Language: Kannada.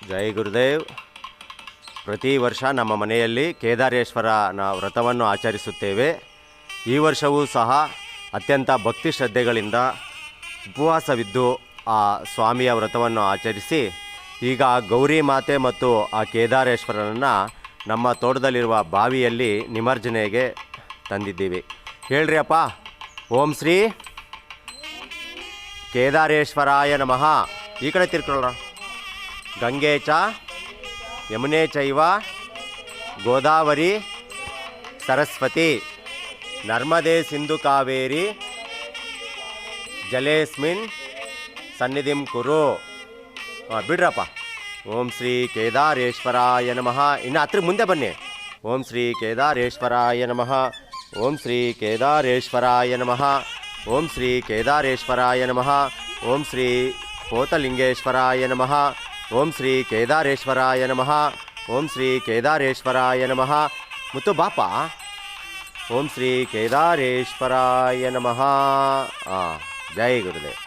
ಜೈ ಗುರುದೇವ್. ಪ್ರತಿ ವರ್ಷ ನಮ್ಮ ಮನೆಯಲ್ಲಿ ಕೇದಾರೇಶ್ವರನ ವ್ರತವನ್ನು ಆಚರಿಸುತ್ತೇವೆ. ಈ ವರ್ಷವೂ ಸಹ ಅತ್ಯಂತ ಭಕ್ತಿ ಶ್ರದ್ಧೆಗಳಿಂದ ಉಪವಾಸವಿದ್ದು ಆ ಸ್ವಾಮಿಯ ವ್ರತವನ್ನು ಆಚರಿಸಿ ಈಗ ಗೌರಿ ಮಾತೆ ಮತ್ತು ಆ ಕೇದಾರೇಶ್ವರನನ್ನು ನಮ್ಮ ತೋಟದಲ್ಲಿರುವ ಬಾವಿಯಲ್ಲಿ ನಿಮಜ್ಜನೆಗೆ ತಂದಿದ್ದೀವಿ. ಹೇಳ್ರಿ ಅಪ್ಪ. ಓಂ ಶ್ರೀ ಕೇದಾರೇಶ್ವರಾಯ ನಮಃ. ಈ ಕಡೆ ತಿರ್ಕೊಳ್ಳೋಣ. ಗಂಗೆ ಚ ಯಮುನೆ ಚೈವ ಗೋದಾವರಿ ಸರಸ್ವತಿ ನರ್ಮದೆ ಸಿಂಧು ಕಾವೇರಿ ಜಲೇಸ್ಮಿನ್ ಸನ್ನಿಧಿಂ ಕುರು. ಬಿಡ್ರಪ್ಪ. ಓಂ ಶ್ರೀ ಕೇದಾರೇಶ್ವರಾಯ ನಮಃ. ಇನ್ನು ಹತ್ರ ಮುಂದೆ ಬನ್ನಿ. ಓಂ ಶ್ರೀ ಕೇದಾರೇಶ್ವರಾಯ ನಮಃ. ಓಂ ಶ್ರೀ ಕೇದಾರೇಶ್ವರಾಯ ನಮಃ. ಓಂ ಶ್ರೀ ಕೇದಾರೇಶ್ವರಾಯ ನಮಃ. ಓಂ ಶ್ರೀ ಪೋತಲಿಂಗೇಶ್ವರಾಯ ನಮಃ. ಓಂ ಶ್ರೀ ಕೇದಾರೇಶ್ವರಾಯ ನಮಃ. ಓಂ ಶ್ರೀ ಕೇದಾರೇಶ್ವರಾಯ ನಮಃ. ಮುತ್ತು ಬಾಪ. ಓಂ ಶ್ರೀ ಕೇದಾರೇಶ್ವರಾಯ ನಮಃ. ಜೈ ಗುರುದೇವ್.